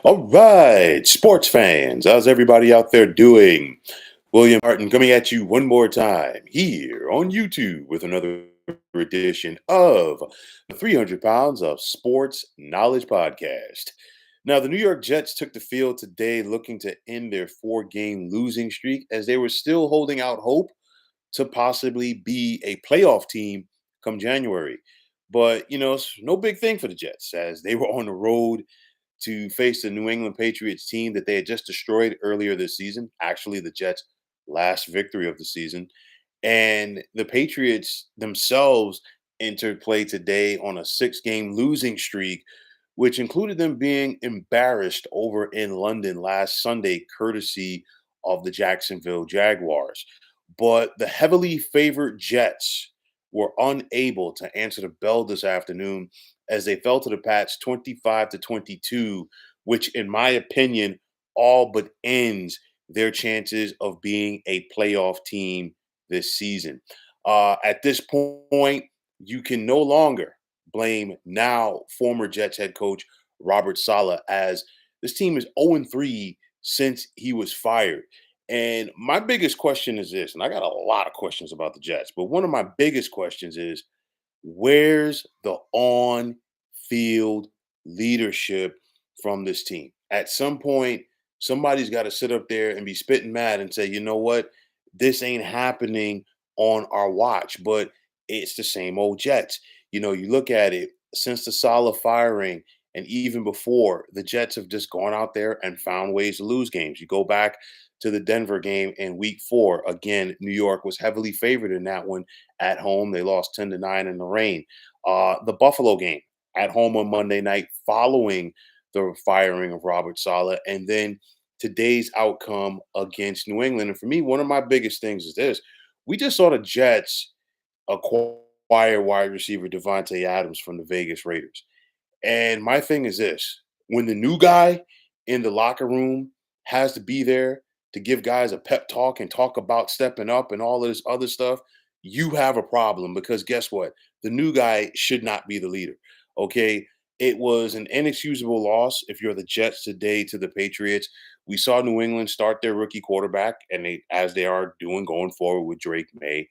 All right, sports fans, how's everybody out there doing? William Martin coming at you one more time here on YouTube with another edition of the 300 Pounds of Sports Knowledge Podcast. Now, the New York Jets took the field today looking to end their four-game losing streak as they were still holding out hope to possibly be a playoff team come January. But, it's no big thing for the Jets as they were on the road to face the New England Patriots team that they had just destroyed earlier this season. Actually, the Jets' last victory of the season. And the Patriots themselves entered play today on a six-game losing streak, which included them being embarrassed over in London last Sunday, courtesy of the Jacksonville Jaguars. But the heavily favored Jets were unable to answer the bell this afternoon as they fell to the Pats 25-22, which, in my opinion, all but ends their chances of being a playoff team this season. At this point, you can no longer blame now former Jets head coach Robert Saleh as this team is 0-3 since he was fired. And my biggest question is this, and I got a lot of questions about the Jets, but one of my biggest questions is where's the on field leadership from this team? At some point, somebody's got to sit up there and be spitting mad and say, you know what, this ain't happening on our watch. But it's the same old Jets. You look at it since the Salah firing, and even before, the Jets have just gone out there and found ways to lose games. You go back to the Denver game in week 4. Again, New York was heavily favored in that one at home. They lost 10-9 in the rain. The Buffalo game at home on Monday night following the firing of Robert Saleh, and then today's outcome against New England. And for me, one of my biggest things is this: we just saw the Jets acquire wide receiver Devontae Adams from the Vegas Raiders. And my thing is this: when the new guy in the locker room has to be there to give guys a pep talk and talk about stepping up and all of this other stuff, you have a problem because guess what? The new guy should not be the leader. Okay. It was an inexcusable loss if you're the Jets today to the Patriots. We saw New England start their rookie quarterback, and as they are doing going forward with Drake May.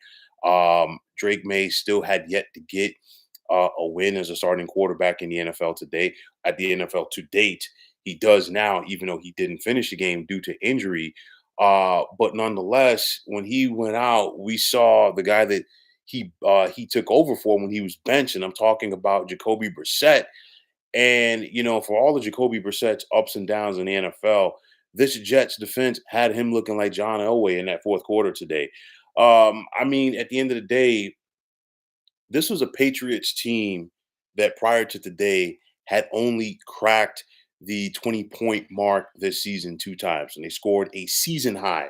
Drake May still had yet to get a win as a starting quarterback in the NFL today. At the NFL to date, he does now, even though he didn't finish the game due to injury. But nonetheless, when he went out, we saw the guy that he took over for when he was benched, and I'm talking about Jacoby Brissett. And for all of Jacoby Brissett's ups and downs in the NFL, this Jets defense had him looking like John Elway in that fourth quarter today. I mean, at the end of the day, this was a Patriots team that prior to today had only cracked the 20-point mark this season two times, and they scored a season high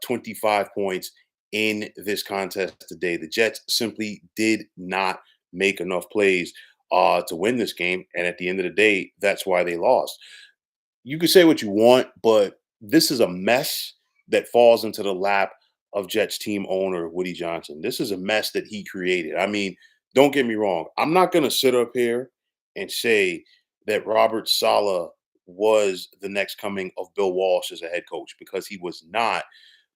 25 points in this contest today. The Jets simply did not make enough plays to win this game, and at the end of the day, that's why they lost. You can say what you want, but this is a mess that falls into the lap of Jets team owner Woody Johnson. This is a mess that he created. I mean, don't get me wrong. I'm not going to sit up here and say that Robert Saleh was the next coming of Bill Walsh as a head coach because he was not.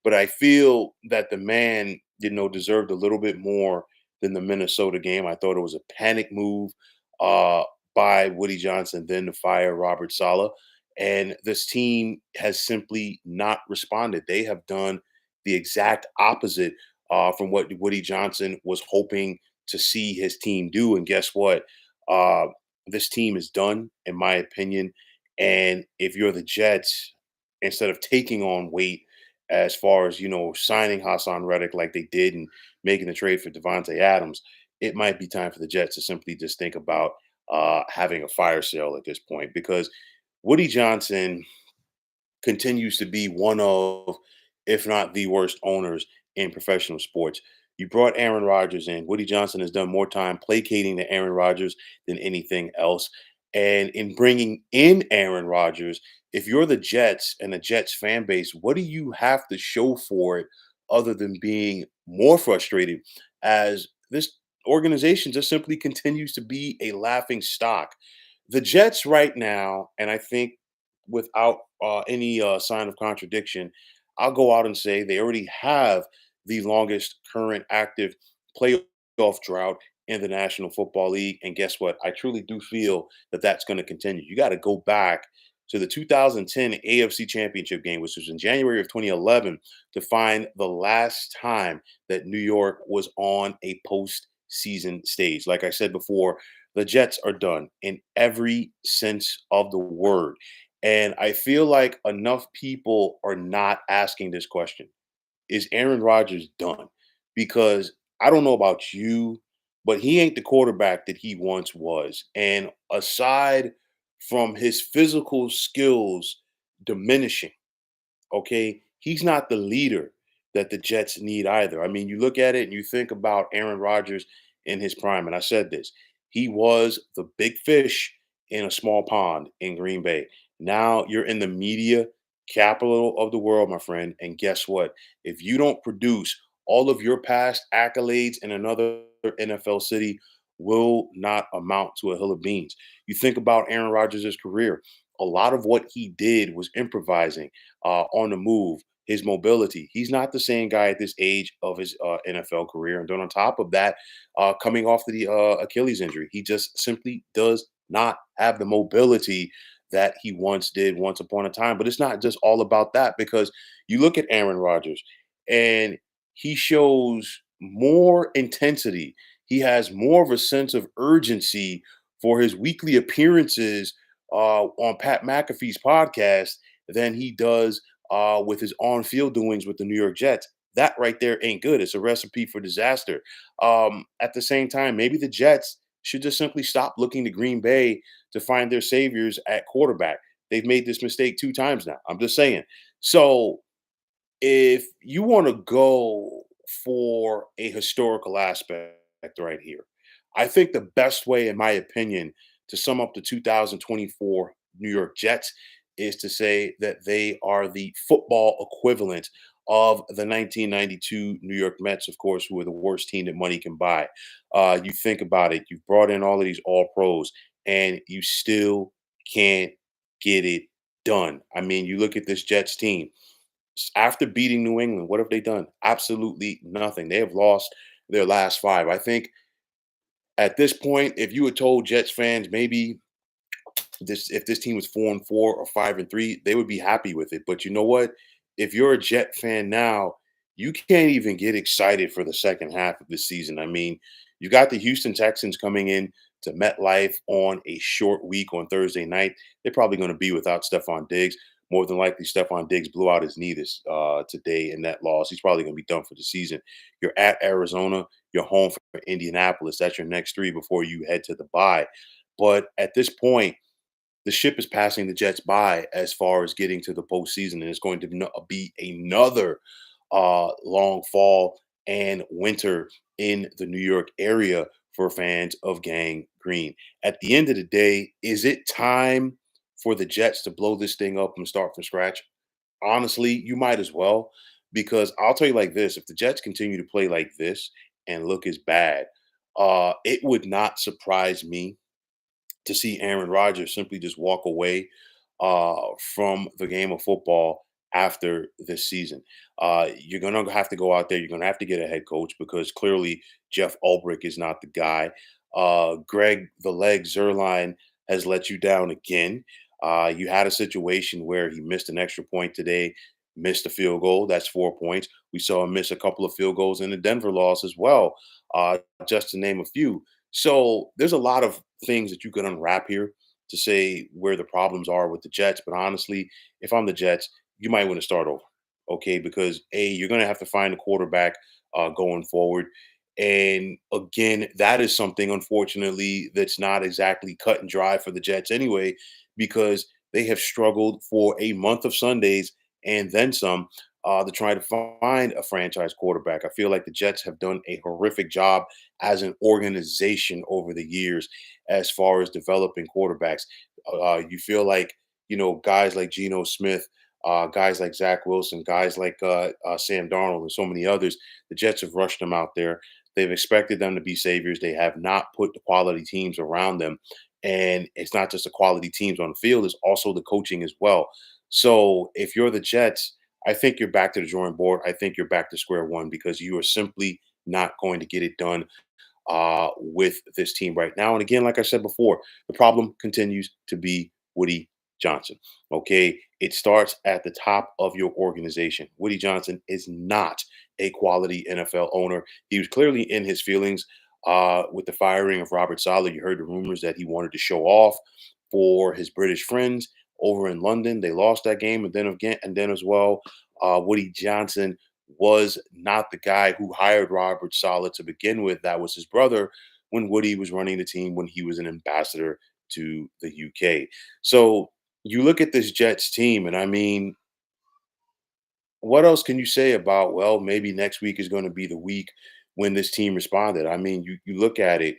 But I feel that the man, deserved a little bit more than the Minnesota game. I thought it was a panic move uh, by Woody Johnson then to fire Robert Saleh. And this team has simply not responded. They have done the exact opposite from what Woody Johnson was hoping to see his team do. And guess what? Uh, this team is done, in my opinion. And if you're the Jets, instead of taking on weight as far as signing Hassan Reddick like they did and making the trade for Devontae Adams, it might be time for the Jets to simply just think about having a fire sale at this point because Woody Johnson continues to be one of, if not the worst owners in professional sports. You brought Aaron Rodgers in. Woody Johnson has done more time placating to Aaron Rodgers than anything else. And in bringing in Aaron Rodgers, if you're the Jets and the Jets fan base, what do you have to show for it other than being more frustrated as this organization just simply continues to be a laughing stock? The Jets right now, and I think without any sign of contradiction, I'll go out and say they already have the longest current active playoff drought in the National Football League. And guess what? I truly do feel that that's going to continue. You got to go back to the 2010 AFC Championship game, which was in January of 2011, to find the last time that New York was on a postseason stage. Like I said before, the Jets are done in every sense of the word. And I feel like enough people are not asking this question. Is Aaron Rodgers done? Because I don't know about you, but he ain't the quarterback that he once was. And aside from his physical skills diminishing, okay, he's not the leader that the Jets need either. I mean, you look at it and you think about Aaron Rodgers in his prime, and I said this, he was the big fish in a small pond in Green Bay. Now you're in the media capital of the world, my friend, and guess what? If you don't produce, all of your past accolades in another NFL city will not amount to a hill of beans. You think about Aaron Rodgers' career, a lot of what he did was improvising on the move, his mobility. He's not the same guy at this age of his NFL career. And then on top of that, coming off the Achilles injury, he just simply does not have the mobility that he once did once upon a time. But it's not just all about that, because you look at Aaron Rodgers and he shows more intensity. He has more of a sense of urgency for his weekly appearances on Pat McAfee's podcast than he does with his on-field doings with the New York Jets. That right there ain't good. It's a recipe for disaster. At the same time, maybe the Jets should just simply stop looking to Green Bay to find their saviors at quarterback. They've made this mistake 2 times now. I'm just saying. So if you want to go for a historical aspect right here, I think the best way, in my opinion, to sum up the 2024 New York Jets is to say that they are the football equivalent of the 1992 New York Mets, of course, who are the worst team that money can buy. You think about it, you've brought in all of these all pros, and you still can't get it done. I mean, you look at this Jets team after beating New England, what have they done? Absolutely nothing. They have lost their last five. I think at this point, if you had told Jets fans maybe this if this team was 4-4 or 5-3, they would be happy with it. But you know what? If you're a Jet fan now, you can't even get excited for the second half of the season. I mean, you got the Houston Texans coming in to MetLife on a short week on Thursday night. They're probably going to be without Stephon Diggs. More than likely, Stephon Diggs blew out his knee today in that loss. He's probably going to be done for the season. You're at Arizona. You're home for Indianapolis. That's your next three before you head to the bye. But at this point, the ship is passing the Jets by as far as getting to the postseason, and it's going to be another long fall and winter in the New York area for fans of Gang Green. At the end of the day, is it time for the Jets to blow this thing up and start from scratch? Honestly, you might as well, because I'll tell you like this: if the Jets continue to play like this and look as bad, it would not surprise me to see Aaron Rodgers simply just walk away from the game of football after this season. You're going to have to go out there. You're going to have to get a head coach, because clearly Jeff Ulbrich is not the guy. Greg the Leg Zerline has let you down again. You had a situation where he missed an extra point today, missed a field goal. That's 4 points. We saw him miss a couple of field goals in the Denver loss as well, just to name a few. So there's a lot of things that you could unwrap here to say where the problems are with the Jets. But honestly, if I'm the Jets, you might want to start over. Okay. Because you're going to have to find a quarterback going forward. And again, that is something, unfortunately, that's not exactly cut and dry for the Jets anyway, because they have struggled for a month of Sundays and then some to try to find a franchise quarterback. I feel like the Jets have done a horrific job as an organization over the years as far as developing quarterbacks. You feel like, guys like Geno Smith, guys like Zach Wilson, guys like Sam Darnold, and so many others, the Jets have rushed them out there. They've expected them to be saviors. They have not put the quality teams around them. And it's not just the quality teams on the field, it's also the coaching as well. So if you're the Jets, I think you're back to the drawing board. I think you're back to square one because you are simply not going to get it done with this team right now. And again, like I said before, the problem continues to be Woody Johnson. Okay. It starts at the top of your organization. Woody Johnson is not a quality NFL owner. He was clearly in his feelings with the firing of Robert Saleh. You heard the rumors that he wanted to show off for his British friends over in London. They lost that game. And then as well, Woody Johnson was not the guy who hired Robert Saleh to begin with. That was his brother when Woody was running the team when he was an ambassador to the UK. So you look at this Jets team, and I mean, what else can you say about, well, maybe next week is going to be the week when this team responded? I mean, you look at it,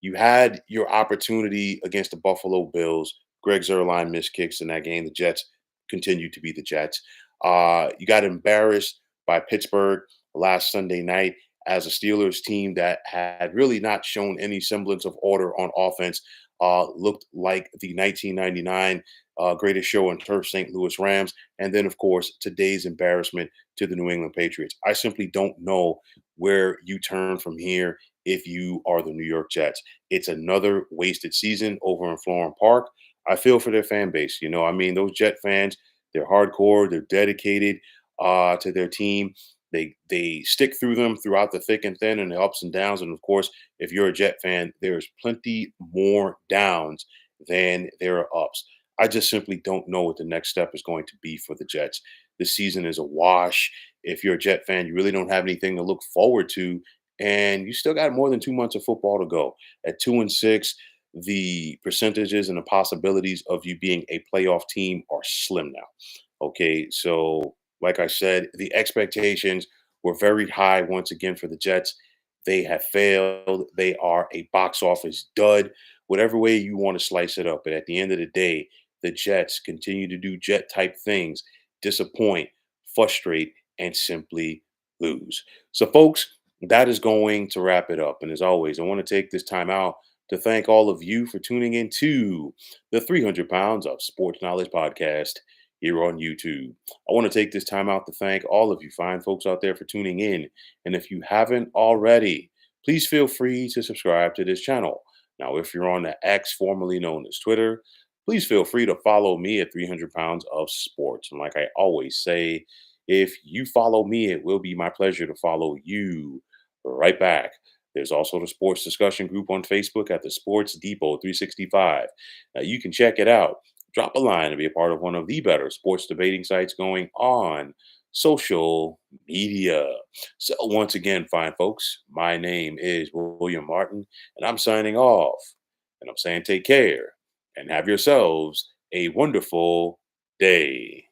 you had your opportunity against the Buffalo Bills. Greg Zuerlein missed kicks in that game. The Jets continued to be the Jets. You got embarrassed by Pittsburgh last Sunday night as a Steelers team that had really not shown any semblance of order on offense. Looked like the 1999 greatest show on turf St. Louis Rams. And then, of course, today's embarrassment to the New England Patriots. I simply don't know where you turn from here if you are the New York Jets. It's another wasted season over in Florham Park. I feel for their fan base. You know, I mean, those Jet fans, they're hardcore, they're dedicated to their team. They stick through them throughout the thick and thin and the ups and downs. And of course, if you're a Jet fan, there's plenty more downs than there are ups. I just simply don't know what the next step is going to be for the Jets. This season is a wash. If you're a Jet fan, you really don't have anything to look forward to, and you still got more than 2 months of football to go. At 2-6, the percentages and the possibilities of you being a playoff team are slim now. Okay, so like I said, the expectations were very high once again for the Jets. They have failed. They are a box office dud, whatever way you want to slice it up. But at the end of the day, the Jets continue to do Jet type things, disappoint, frustrate, and simply lose. So, folks, that is going to wrap it up. And as always, I want to take this time out to thank all of you for tuning in to the 300 Pounds of Sports Knowledge podcast here on YouTube. I want to take this time out to thank all of you fine folks out there for tuning in. And if you haven't already, please feel free to subscribe to this channel. Now, if you're on the X, formerly known as Twitter, please feel free to follow me at 300 Pounds of Sports. And like I always say, if you follow me, it will be my pleasure to follow you right back. There's also the sports discussion group on Facebook at the Sports Depot 365. Now, you can check it out. Drop a line and be a part of one of the better sports debating sites going on social media. So, once again, fine folks, my name is William Martin, and I'm signing off. And I'm saying take care and have yourselves a wonderful day.